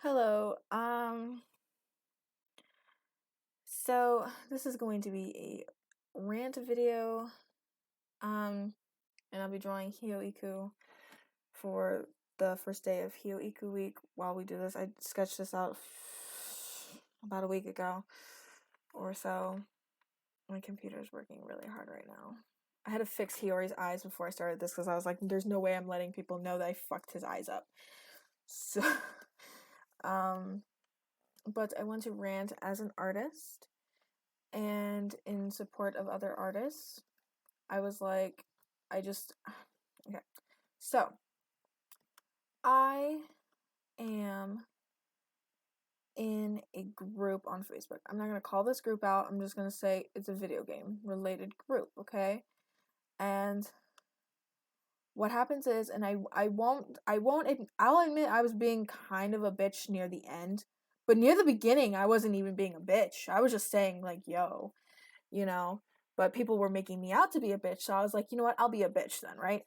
Hello. So this is going to be a rant video. And I'll be drawing Hioiku for the first day of Hioiku week. While we do this, I sketched this out about a week ago or so. My computer's working really hard right now. I had to fix Hiyori's eyes before I started this because I was like, there's no way I'm letting people know that I fucked his eyes up. So, but I want to rant as an artist and in support of other artists. I was like, okay. So, I am in a group on Facebook. I'm not going to call this group out. I'm just going to say it's a video game related group, okay? And what happens is, and I'll admit I was being kind of a bitch near the end, but near the beginning I wasn't even being a bitch. I was just saying like, yo, you know, but people were making me out to be a bitch, so I was like, you know what, I'll be a bitch then, right?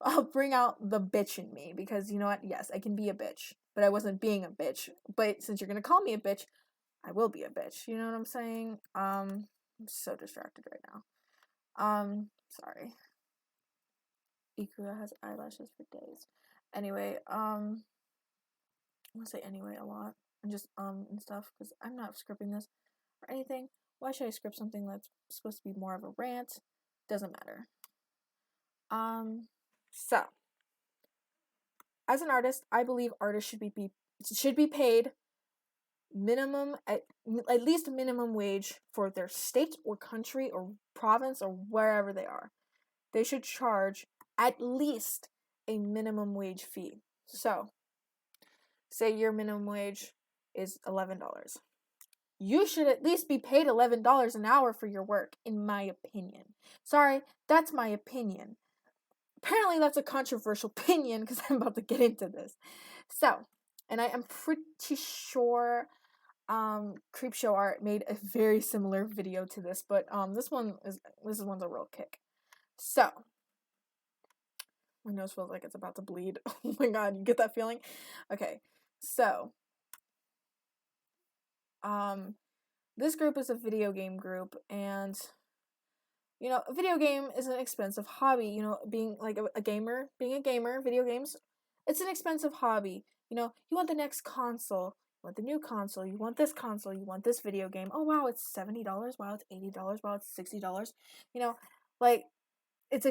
I'll bring out the bitch in me, because you know what, yes, I can be a bitch, but I wasn't being a bitch. But since you're gonna call me a bitch, I will be a bitch, you know what I'm saying? I'm so distracted right now. Sorry. Ikura has eyelashes for days. Anyway, I'm gonna say anyway a lot, and just and stuff, because I'm not scripting this or anything. Why should I script something that's supposed to be more of a rant? Doesn't matter. So as an artist, I believe artists should be paid minimum at least minimum wage for their state or country or province or wherever they are. They should charge at least a minimum wage fee. So, say your minimum wage is $11. You should at least be paid $11 an hour for your work, in my opinion. Sorry, that's my opinion. Apparently that's a controversial opinion, because I'm about to get into this. So, and I am pretty sure Creepshow Art made a very similar video to this, but this one's a real kick. So, my nose feels like it's about to bleed. Oh my god, you get that feeling? Okay. So, this group is a video game group, and you know, a video game is an expensive hobby. You know, being like a gamer, video games, it's an expensive hobby. You know, you want the next console, you want the new console, you want this console, you want this video game. Oh wow, it's $70. Wow, it's $80. Wow, it's $60. You know, like it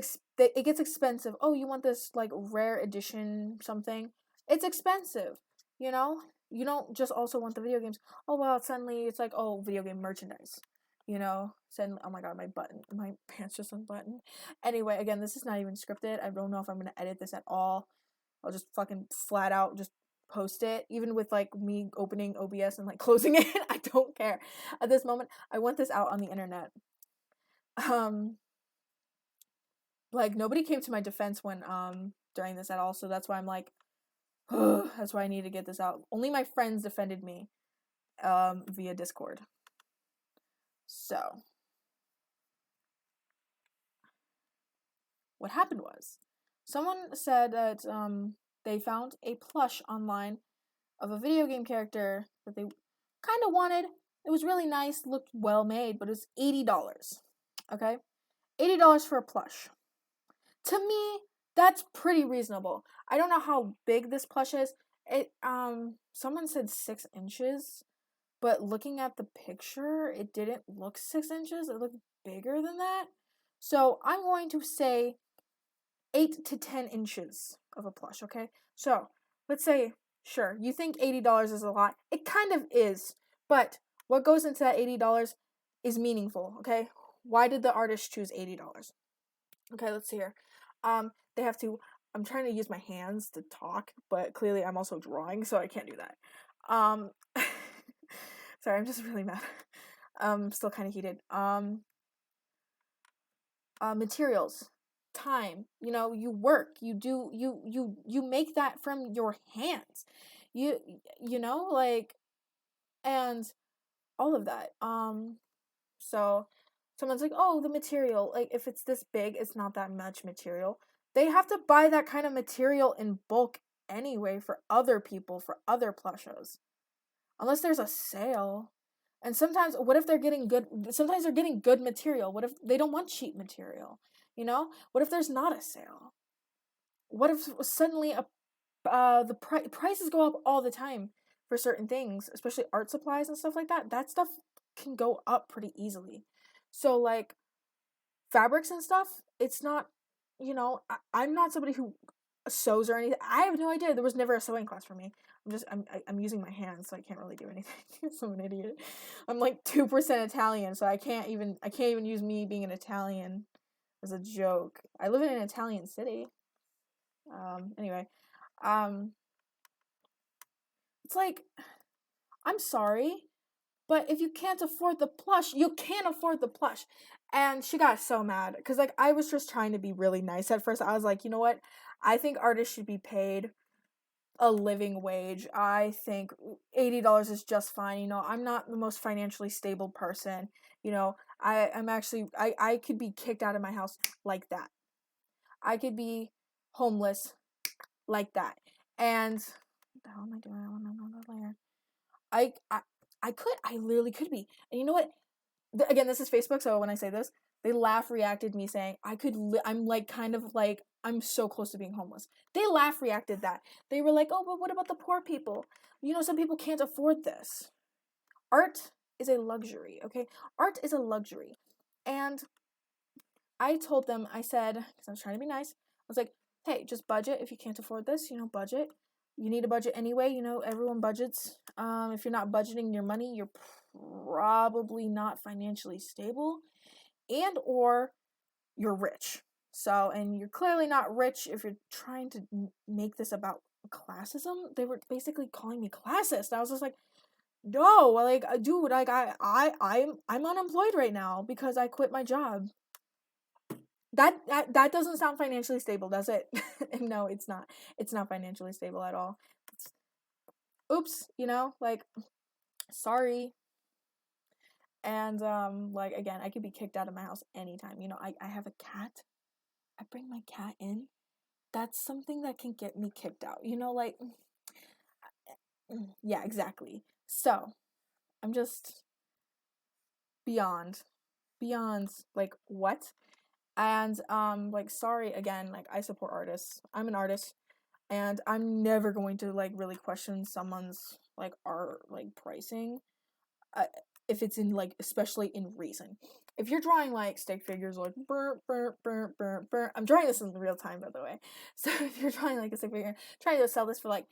gets expensive. Oh, you want this like rare edition something? It's expensive. You know, you don't just also want the video games. Oh wow, suddenly it's like, oh, video game merchandise. You know, suddenly, oh my god, my pants just unbuttoned. Anyway, again, this is not even scripted. I don't know if I'm gonna edit this at all. I'll just fucking flat out just post it, even with like me opening OBS and like closing it. I don't care. At this moment, I want this out on the internet. Like nobody came to my defense when during this at all, so that's why I'm like, that's why I need to get this out. Only my friends defended me via Discord. So what happened was, someone said that they found a plush online of a video game character that they kind of wanted. It was really nice, looked well made, but it was $80. Okay, $80 for a plush. To me, that's pretty reasonable. I don't know how big this plush is. It someone said 6 inches, but looking at the picture, it didn't look 6 inches. It looked bigger than that. So I'm going to say 8 to 10 inches of a plush, okay? So let's say, sure, you think $80 is a lot. It kind of is, but what goes into that $80 is meaningful, okay? Why did the artist choose $80? Okay, let's see here. They have to. I'm trying to use my hands to talk, but clearly I'm also drawing, so I can't do that. Sorry, I'm just really mad. Still kind of heated. Materials, time. You know, you work. You make that from your hands. You know, like, and all of that. So someone's like, oh, the material, like if it's this big, it's not that much material. They have to buy that kind of material in bulk anyway for other people, for other plushes. Unless there's a sale. And sometimes, what if they're getting good, sometimes they're getting good material. What if they don't want cheap material? You know? What if there's not a sale? What if suddenly the prices go up all the time for certain things, especially art supplies and stuff like that? That stuff can go up pretty easily. So, like, fabrics and stuff, it's not, I'm not somebody who sews or anything. I have no idea. There was never a sewing class for me. I'm using my hands, so I can't really do anything. I'm an idiot. I'm like 2% Italian, so I can't even use me being an Italian as a joke. I live in an Italian city. Anyway, it's like, I'm sorry, but if you can't afford the plush, you can't afford the plush. And she got so mad because, like, I was just trying to be really nice at first. I was like, you know what? I think artists should be paid a living wage. I think $80 is just fine. You know, I'm not the most financially stable person. You know, I'm actually, I could be kicked out of my house like that. I could be homeless like that. And what the hell am I doing? I want to know that later. I literally could be. And you know what? Again, this is Facebook, so when I say this, they reacted me saying I'm like kind of like I'm so close to being homeless. They reacted that. They were like, "Oh, but what about the poor people? You know, some people can't afford this. Art is a luxury, okay? Art is a luxury." And I told them, I said, because I was trying to be nice, I was like, "Hey, just budget if you can't afford this, budget. You need a budget anyway, everyone budgets. If you're not budgeting your money, you're probably not financially stable, and or you're rich. So, and you're clearly not rich if you're trying to make this about classism." They were basically calling me classist. I was just like, no, like, dude, like, I'm unemployed right now because I quit my job. That doesn't sound financially stable, does it? No, it's not. It's not financially stable at all. Oops, like, sorry. And like, again, I could be kicked out of my house anytime. I have a cat. I bring my cat in. That's something that can get me kicked out. Like, yeah, exactly. So, I'm just beyond like, what? And like, sorry again, like, I support artists. I'm an artist, and I'm never going to, like, really question someone's, like, art, like, pricing, if it's in, like, especially in reason. If you're drawing, like, stick figures, like, I'm drawing this in real time, by the way. So if you're drawing, like, a stick figure, trying to sell this for, like,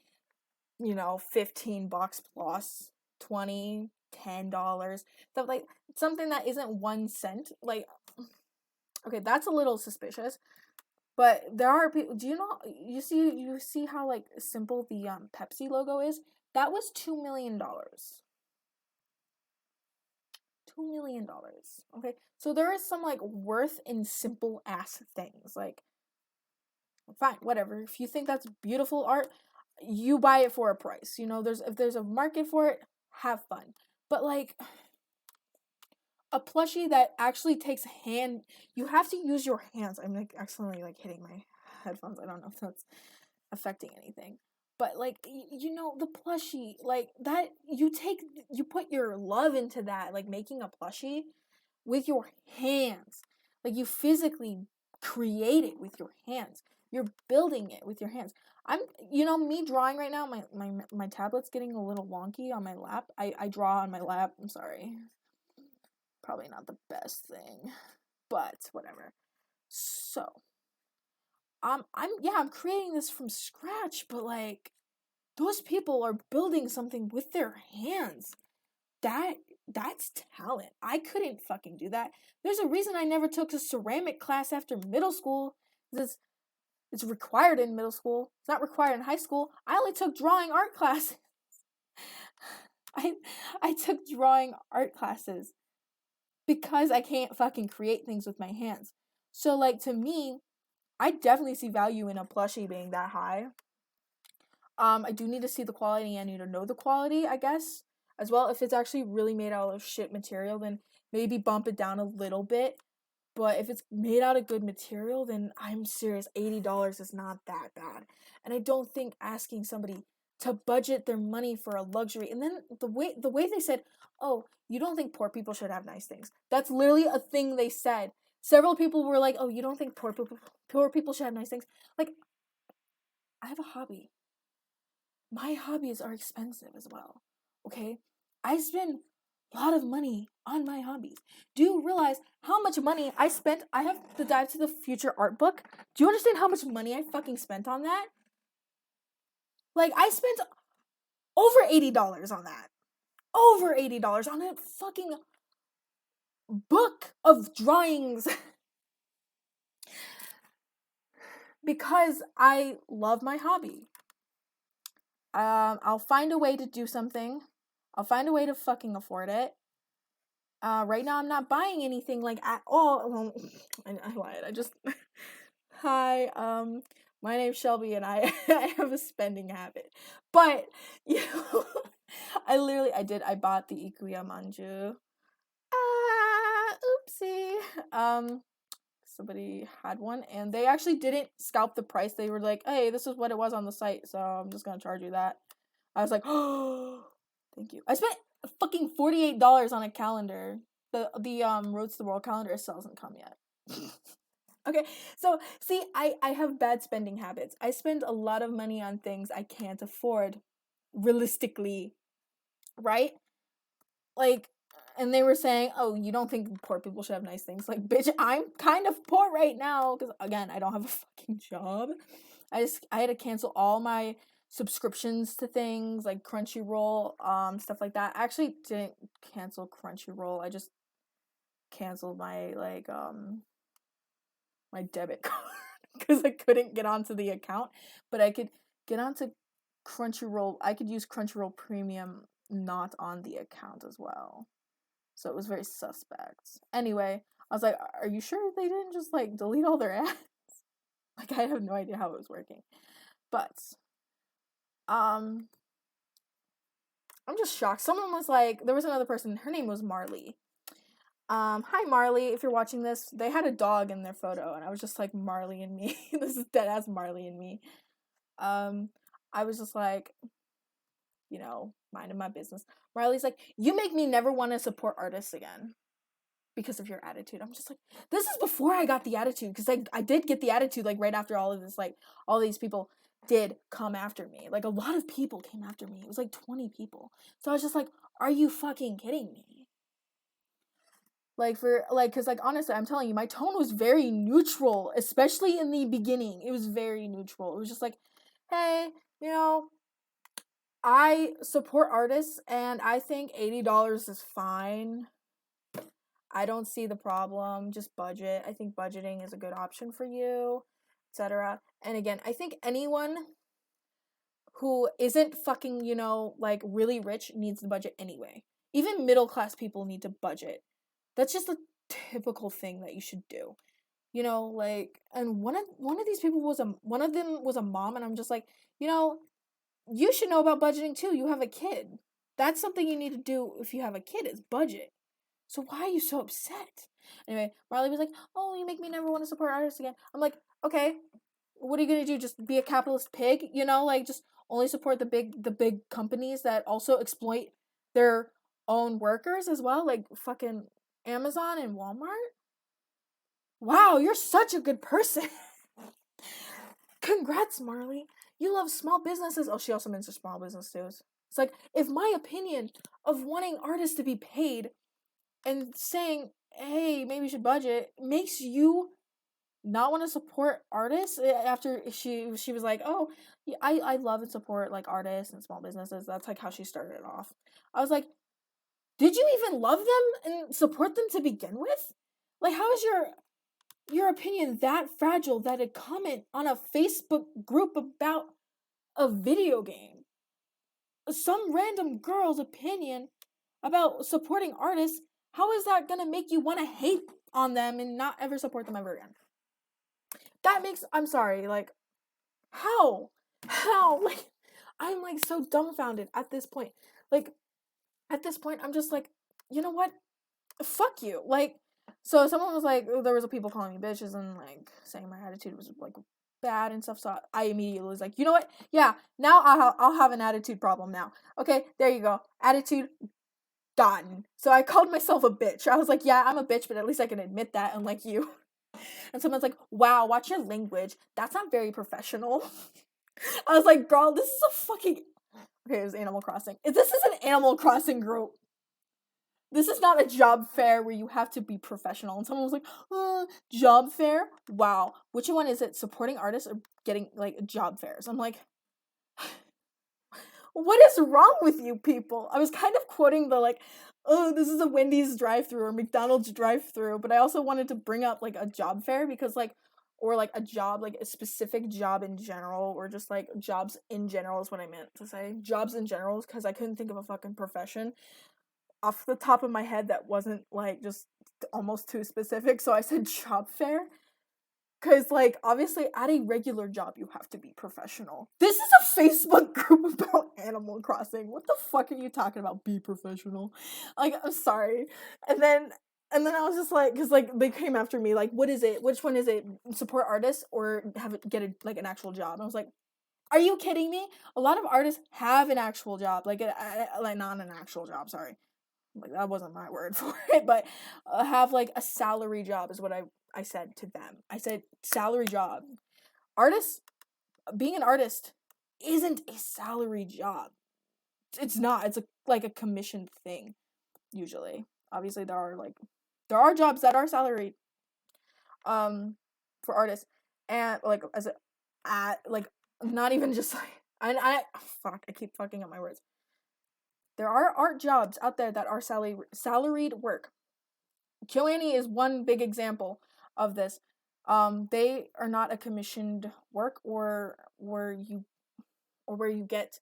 $15 plus, 20, $10, stuff like, something that isn't 1 cent, like, okay, that's a little suspicious. But there are people. Do you see how, like, simple the Pepsi logo is? That was $2 million. $2 million. Okay, so there is some, like, worth in simple ass things. Like, fine, whatever. If you think that's beautiful art, you buy it for a price. If there's a market for it, have fun. But, like, a plushie that actually takes you have to use your hands. I'm, like, accidentally, like, hitting my headphones. I don't know if that's affecting anything. But, like, the plushie, like, that, you put your love into that, like, making a plushie with your hands. Like, you physically create it with your hands. You're building it with your hands. Me drawing right now, my tablet's getting a little wonky on my lap. I draw on my lap. I'm sorry. Probably not the best thing, but whatever. So, I'm creating this from scratch, but, like, those people are building something with their hands. That's talent. I couldn't fucking do that. There's a reason I never took a ceramic class after middle school. It's required in middle school. It's not required in high school. I only took drawing art classes. I took drawing art classes because I can't fucking create things with my hands. So, like, to me, I definitely see value in a plushie being that high. I do need to see the quality. I need to know the quality, I guess, as well. If it's actually really made out of shit material, then maybe bump it down a little bit. But if it's made out of good material, then I'm serious, $80 is not that bad. And I don't think asking somebody to budget their money for a luxury, and then the way they said, oh, you don't think poor people should have nice things. That's literally a thing they said. Several people were like, oh, you don't think poor people should have nice things. Like, I have a hobby. My hobbies are expensive as well. Okay? I spend a lot of money on my hobbies. Do you realize how much money I spent? I have the Dive to the Future art book. Do you understand how much money I fucking spent on that? Like, I spent over $80 on that. Over $80 on a fucking book of drawings. Because I love my hobby. I'll find a way to do something. I'll find a way to fucking afford it. Right now I'm not buying anything like at all. Well, I lied. I just hi. My name's Shelby, and I I have a spending habit. But you know, I bought the Ikuya manju. Oopsie. Somebody had one, and they actually didn't scalp the price. They were like, hey, this is what it was on the site, so I'm just gonna charge you that. I was like, oh, thank you. I spent fucking $48 on a calendar. The Roads to the World calendar still hasn't come yet. Okay, so see, I have bad spending habits. I spend a lot of money on things I can't afford realistically, right? Like, and they were saying, oh, you don't think poor people should have nice things. Like, bitch, I'm kind of poor right now because, again, I don't have a fucking job. I had to cancel all my subscriptions to things like Crunchyroll, stuff like that. I actually didn't cancel Crunchyroll. I just canceled my my debit card because I couldn't get onto the account, but I could get onto Crunchyroll. I could use Crunchyroll Premium not on the account as well. So it was very suspect. Anyway, I was like, are you sure they didn't just like delete all their ads? Like, I have no idea how it was working. But I'm just shocked. Someone was like, there was another person, her name was Marley. Hi Marley, if you're watching this, they had a dog in their photo, and I was just like, Marley and me. This is dead ass Marley and me. I was just like, you know, minding my business. Marley's like, you make me never want to support artists again because of your attitude. I'm just like, this is before I got the attitude, because I did get the attitude like right after all of this, like all these people did come after me. Like a lot of people came after me. It was like 20 people. So I was just like, are you fucking kidding me? Like cause like honestly, I'm telling you, my tone was very neutral, especially in the beginning. It was very neutral. It was just like, hey, you know, I support artists, and I think $80 is fine. I don't see the problem. Just budget. I think budgeting is a good option for you, etc. And again, I think anyone who isn't fucking, you know, like really rich needs to budget anyway. Even middle class people need to budget. That's just a typical thing that you should do. You know, like, and one of these people one of them was a mom, and I'm just like, you know, you should know about budgeting too. You have a kid. That's something you need to do if you have a kid, is budget. So why are you so upset? Anyway, Marley was like, oh, you make me never want to support artists again. I'm like, okay, what are you gonna do? Just be a capitalist pig? You know, like just only support the big companies that also exploit their own workers as well, like fucking Amazon and Walmart? Wow, you're such a good person. Congrats, Marley. You love small businesses. Oh, she also means small business too. It's like, if my opinion of wanting artists to be paid and saying, hey, maybe you should budget, makes you not want to support artists, after she was like, oh, yeah, I love and support like artists and small businesses. That's like how she started it off. I was like, did you even love them and support them to begin with? Like, how is your opinion that fragile that a comment on a Facebook group about a video game, some random girl's opinion about supporting artists, how is that gonna make you want to hate on them and not ever support them ever again? That makes, I'm sorry, like, how? Like, I'm like so dumbfounded at this point. Like, at this point, I'm just like, you know what? Fuck you. Like, so someone was like, there was people calling me bitches and like saying my attitude was like bad and stuff. So I immediately was like, you know what? Yeah, now I'll have an attitude problem now. Okay, there you go. Attitude gotten. So I called myself a bitch. I was like, yeah, I'm a bitch, but at least I can admit that, unlike you. And someone's like, wow, watch your language. That's not very professional. I was like, girl, this is a fucking... Okay, it was Animal Crossing. This is an Animal Crossing group. This is not a job fair where you have to be professional. And someone was like, job fair? Wow. Which one is it? Supporting artists or getting, like, job fairs? I'm like, what is wrong with you people? I was kind of quoting the, like, oh, this is a Wendy's drive-thru or McDonald's drive-thru, but I also wanted to bring up, like, a job fair because, like, or, like, a job, like, a specific job in general, or just, like, jobs in general is what I meant to say. Jobs in general, because I couldn't think of a fucking profession off the top of my head that wasn't, like, just almost too specific, so I said job fair. Because, like, obviously, at a regular job, you have to be professional. This is a Facebook group about Animal Crossing. What the fuck are you talking about? Be professional. Like, I'm sorry. And then I was just like, because, like, they came after me, like, what is it? Which one is it? Support artists or have it get a, like, an actual job? I was like, are you kidding me? A lot of artists have an actual job. Like, not an actual job, sorry. Like, that wasn't my word for it, but have, like, a salary job is what I said to them. I said salary job. Artists, being an artist isn't a salary job. It's not. It's like a commissioned thing, usually. Obviously, there are jobs that are salaried for artists, and, like, as a, like, not even just, like, I keep fucking up my words. There are art jobs out there that are salaried work. KyoAni is one big example of this. They are not a commissioned work or where you get...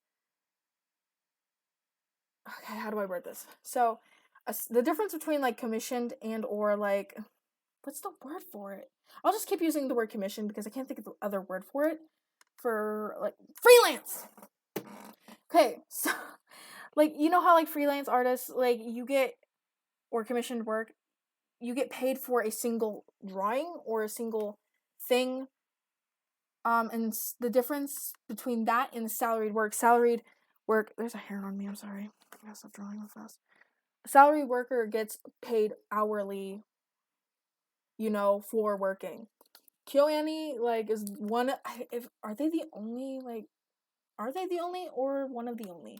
Okay, how do I word this? So, the difference between, like, commissioned and or, like, what's the word for it? I'll just keep using the word commission because I can't think of the other word for it. For, like, freelance! Okay, so, like, you know how, like, freelance artists, like, you get, or commissioned work, you get paid for a single drawing or a single thing. And the difference between that and salaried work, there's a hair on me, I'm sorry. I gotta stop drawing real fast. A salaried worker gets paid hourly, for working. KyoAni, like, is one, are they the only or one of the only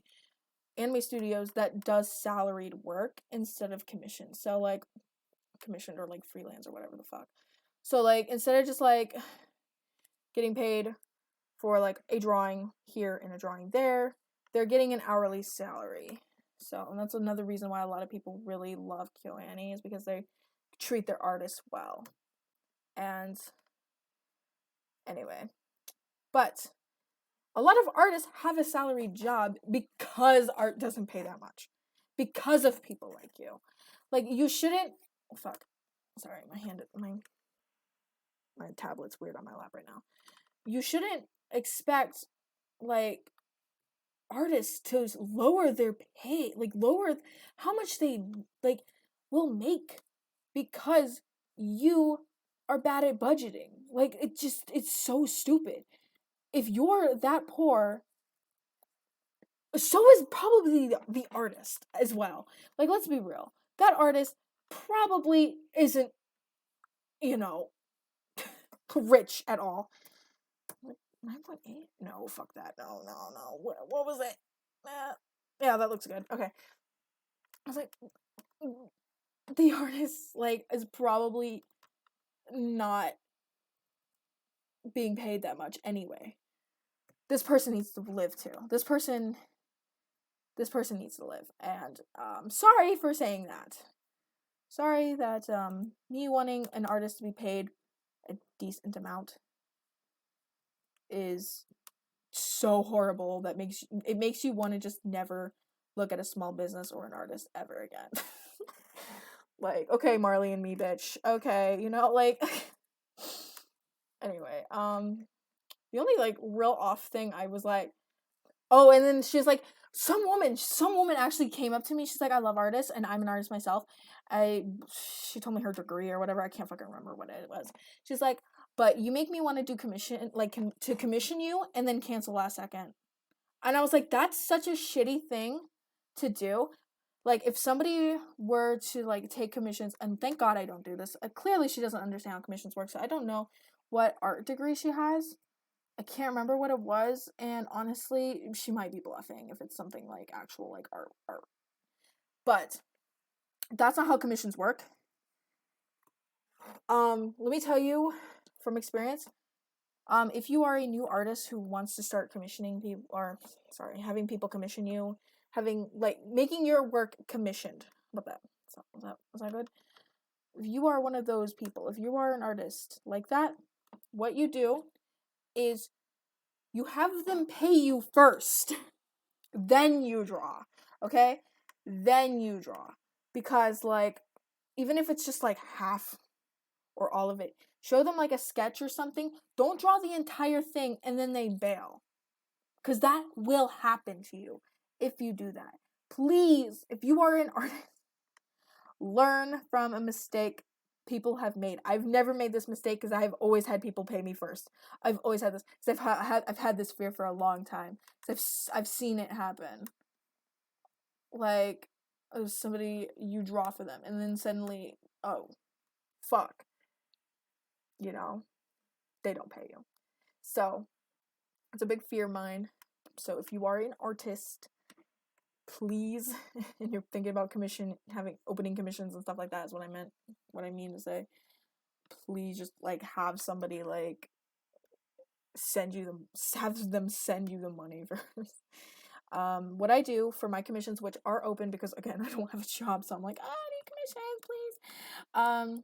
anime studios that does salaried work instead of commission? So, like, commissioned or, like, freelance or whatever the fuck. So, like, instead of just, like, getting paid for, like, a drawing here and a drawing there, they're getting an hourly salary. So, and that's another reason why a lot of people really love KyoAni, is because they treat their artists well. And anyway, but a lot of artists have a salaried job because art doesn't pay that much. Because of people like you. Like, you shouldn't... Oh, fuck. Sorry, my tablet's weird on my lap right now. You shouldn't expect, like, artists to lower their pay, like, lower how much they, like, will make because you are bad at budgeting. Like, it's so stupid. If you're that poor, so is probably the artist as well. Like, let's be real. That artist probably isn't, rich at all. 9.8? No, fuck that. No. What was it? Yeah, that looks good. Okay. I was like, the artist, like, is probably not being paid that much anyway. This person needs to live too. This person needs to live. And, sorry for saying that. Sorry that, me wanting an artist to be paid a decent amount is so horrible that it makes you want to just never look at a small business or an artist ever again. Like, okay, Marley and me, bitch. Okay, like... Anyway, the only, like, real off thing I was like... Oh, and then she's like, some woman actually came up to me. She's like, I love artists, and I'm an artist myself. She told me her degree or whatever. I can't fucking remember what it was. She's like, but you make me want to do commission, like, to commission you and then cancel last second. And I was like, that's such a shitty thing to do. Like, if somebody were to, like, take commissions, and thank God I don't do this. Clearly, she doesn't understand how commissions work, so I don't know what art degree she has. I can't remember what it was, and honestly, she might be bluffing if it's something, like, actual, like, art. But that's not how commissions work. Let me tell you from experience, if you are a new artist who wants to start commissioning people, or, sorry, having people commission you, making your work commissioned. How about that? Was that good? If you are one of those people, if you are an artist like that, what you do is you have them pay you first. Then you draw. Okay? Then you draw. Because, like, even if it's just, like, half or all of it, show them, like, a sketch or something. Don't draw the entire thing and then they bail. Because that will happen to you if you do that. Please, if you are an artist, learn from a mistake people have made. I've never made this mistake because I've always had people pay me first. I've always had this. Because I've had this fear for a long time. I've seen it happen. Like, somebody, you draw for them, and then suddenly, oh, fuck. You know, they don't pay you. So, it's a big fear of mine. So, if you are an artist, please, and you're thinking about opening commissions and stuff like that is what I mean to say, please just, like, have somebody, like, have them send you the money first. What I do for my commissions, which are open because, again, I don't have a job, so I'm like, I need commissions, please.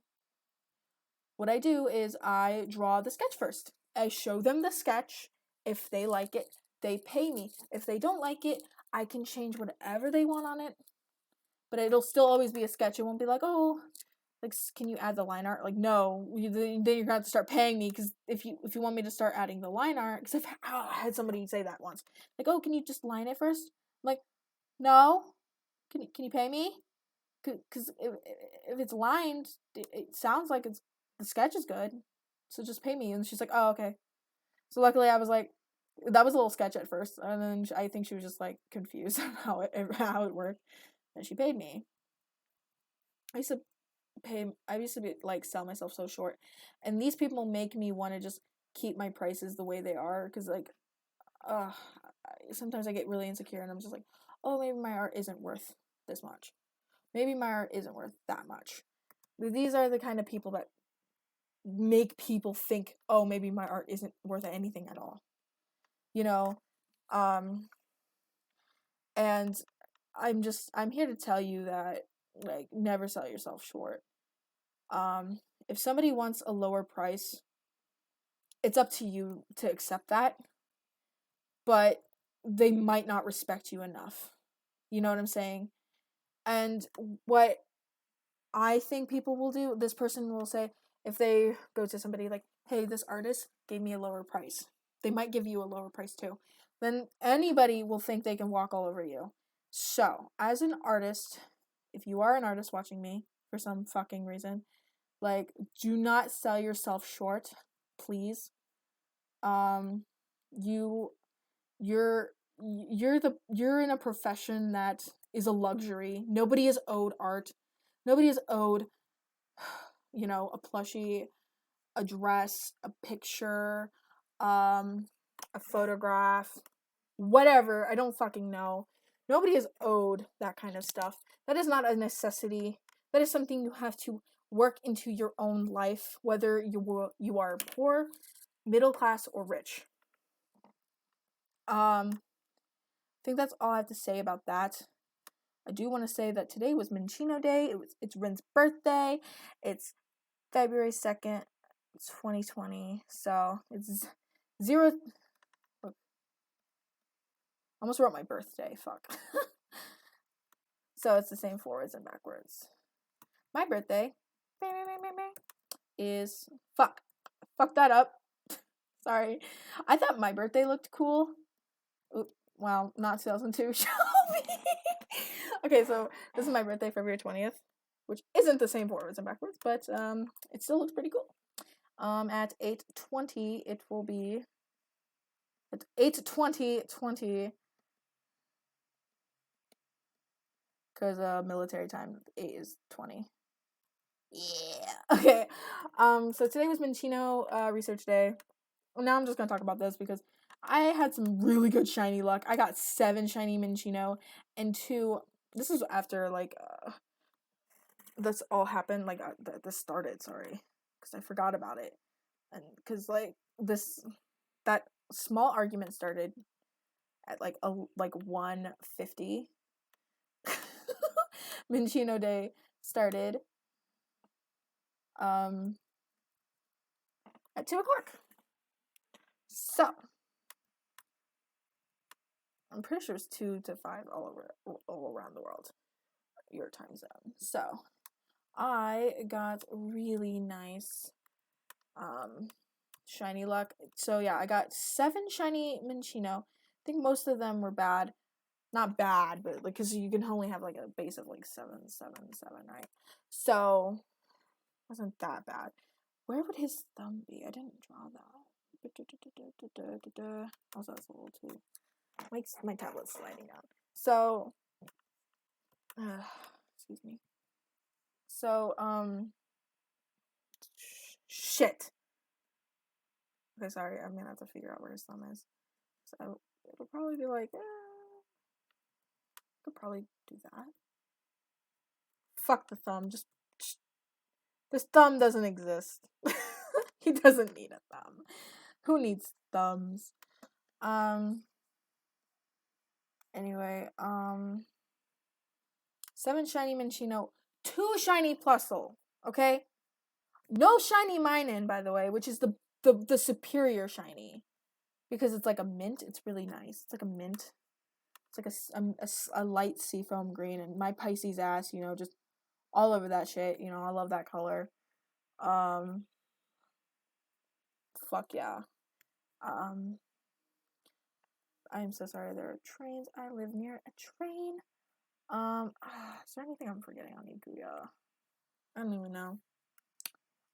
What I do is I draw the sketch first. I show them the sketch. If they like it, they pay me. If they don't like it, I can change whatever they want on it. But it'll still always be a sketch. It won't be like, oh, like, can you add the line art? Like, no. Then you're gonna have to start paying me, because if you want me to start adding the line art, because I had somebody say that once. Like, oh, can you just line it first? I'm like, no. Can you pay me? Because if it's lined, it sounds like the sketch is good. So just pay me. And she's like, oh, okay. So luckily I was like, that was a little sketch at first. And then I think she was just, like, confused how it worked. And she paid me. I used to be, like, sell myself so short. And these people make me want to just keep my prices the way they are. Because, like, sometimes I get really insecure and I'm just like, oh, maybe my art isn't worth this much. Maybe my art isn't worth that much. These are the kind of people that make people think, oh, maybe my art isn't worth anything at all. You know? And I'm here to tell you that, like, never sell yourself short. If somebody wants a lower price, it's up to you to accept that. But they might not respect you enough. You know what I'm saying? And what I think people will do, this person will say, if they go to somebody like, hey, this artist gave me a lower price. They might give you a lower price too. Then anybody will think they can walk all over you. So, as an artist, if you are an artist watching me for some fucking reason, like, do not sell yourself short, please. You're in a profession that is a luxury. Nobody is owed art. Nobody is owed, a plushie, a dress, a picture, a photograph, whatever. I don't fucking know. Nobody is owed that kind of stuff. That is not a necessity. That is something you have to work into your own life, whether you are poor, middle class, or rich. I think that's all I have to say about that. I do want to say that today was Minchino Day. It's Rin's birthday. It's February 2nd, 2020. So it's zero. I almost wrote my birthday. Fuck. So it's the same forwards and backwards. My birthday is fuck that up. Sorry. I thought my birthday looked cool. Well, not 2002. Okay, so this is my birthday, February 20th, which isn't the same forwards and backwards, but it still looks pretty cool. At 8:20, it will be at 8:20, because military time 8 is 20. Yeah. Okay. So today was Minccino research day. Now I'm just gonna talk about this because I had some really good shiny luck. I got 7 shiny Minccino and 2. This is after like this all happened. Like this started. Sorry, because I forgot about it, and because like that small argument started at like 1:50. Minccino day started at 2 o'clock. So I'm pretty sure it's 2 to 5 all around the world, your time zone. So I got really nice shiny luck. So yeah, I got 7 shiny Minccino. I think most of them were bad. Not bad, but like, because you can only have like a base of like 7, 7, 7, right? So wasn't that bad. Where would his thumb be? I didn't draw that. Also, that's a little too. My tablet's sliding down. So, excuse me. So, shit. Okay, sorry. I'm gonna have to figure out where his thumb is. So it'll probably be like, could probably do that. Fuck the thumb. Just this thumb doesn't exist. He doesn't need a thumb. Who needs thumbs? Anyway, 7 shiny Minccino, 2 shiny Plusle, okay? No shiny Minun, by the way, which is the superior shiny. Because it's like a mint. It's really nice. It's like a mint. It's like a light seafoam green. And my Pisces ass, just all over that shit. I love that color. Fuck yeah. I am so sorry there are trains. I live near a train. Is there anything I'm forgetting on Ikuya? I don't even know.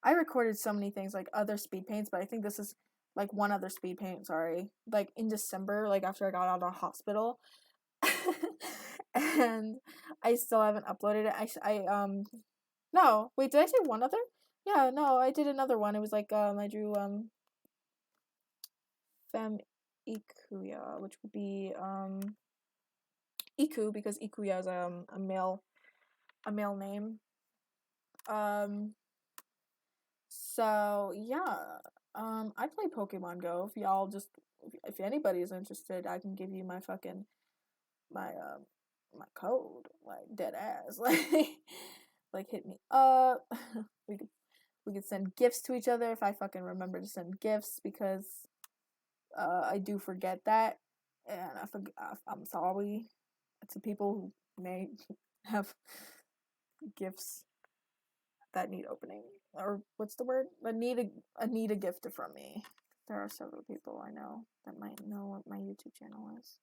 I recorded so many things, like other speed paints, but I think this is like one other speed paint, sorry. Like in December, like after I got out of the hospital. And I still haven't uploaded it. No, wait, did I say one other? Yeah, no, I did another one. It was like, I drew, Fem Ikuya, which would be, Iku, because Ikuya is, a male name. So, yeah, I play Pokemon Go. If y'all if anybody's interested, I can give you my fucking, my code, like, dead ass, like, hit me up. we could send gifts to each other if I fucking remember to send gifts, because, I do forget that, and I'm sorry to people who may have gifts that need opening, or what's the word? Need a gift from me. There are several people I know that might know what my YouTube channel is.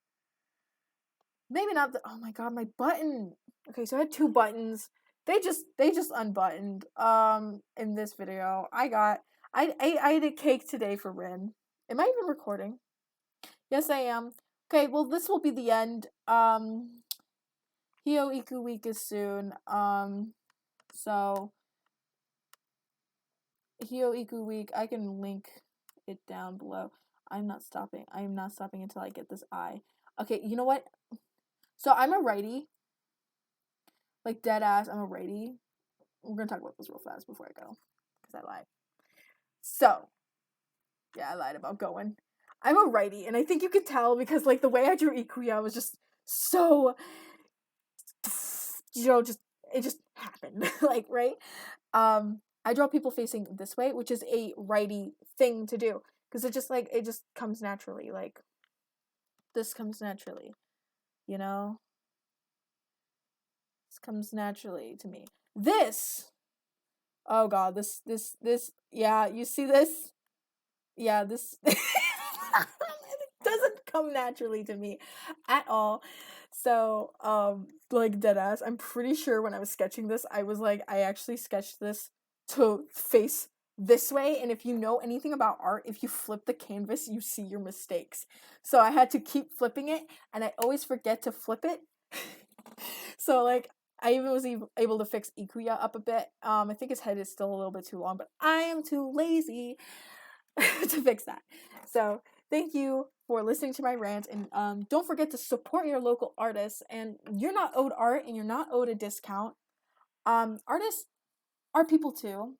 Maybe not oh my god, my button. Okay, so I had 2 buttons. They just unbuttoned. In this video, I ate a cake today for Rin. Am I even recording? Yes, I am. Okay, well, this will be the end. Hio Iku week is soon. So Hio Iku week, I can link it down below. I'm not stopping until I get this eye. Okay, you know what? So I'm a righty. Like, dead ass, I'm a righty. We're gonna talk about this real fast before I go, because I lied. So, yeah, I lied about going. I'm a righty, and I think you could tell because, like, the way I drew Ikuya was just so, it just happened. Like, right? I draw people facing this way, which is a righty thing to do, because it just comes naturally. Like, this comes naturally, you know? This comes naturally to me. This, oh god, this, yeah, you see this? Yeah, this, it doesn't come naturally to me at all. So, like, deadass, I'm pretty sure when I was sketching this, I was like, I actually sketched this to face this way, and if you know anything about art, if you flip the canvas, you see your mistakes. So I had to keep flipping it, and I always forget to flip it. So like I even was able to fix Ikuya up a bit. I think his head is still a little bit too long, but I am too lazy to fix that. So thank you for listening to my rant, and don't forget to support your local artists. And you're not owed art, and you're not owed a discount. Artists are people too.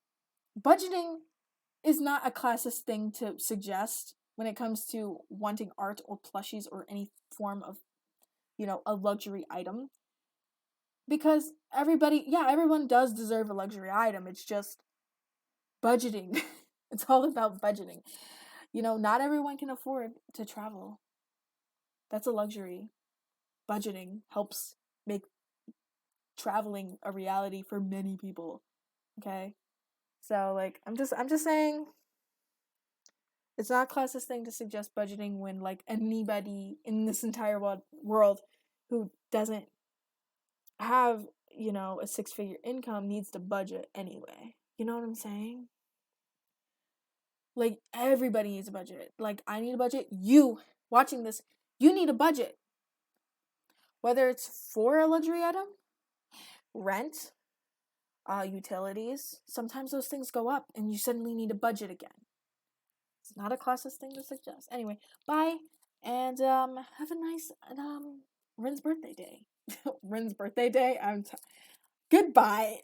Budgeting is not a classist thing to suggest when it comes to wanting art or plushies or any form of, a luxury item. Because everyone does deserve a luxury item. It's just budgeting. It's all about budgeting. Not everyone can afford to travel. That's a luxury. Budgeting helps make traveling a reality for many people. Okay? So like I'm just saying it's not a classist thing to suggest budgeting when like anybody in this entire world who doesn't have, a six-figure income needs to budget anyway. You know what I'm saying? Like everybody needs a budget. Like I need a budget. You watching this, you need a budget. Whether it's for a luxury item, rent, utilities, sometimes those things go up and you suddenly need a budget again. It's not a classist thing to suggest. Anyway, bye, and have a nice Rin's birthday day. Rin's birthday day. Goodbye.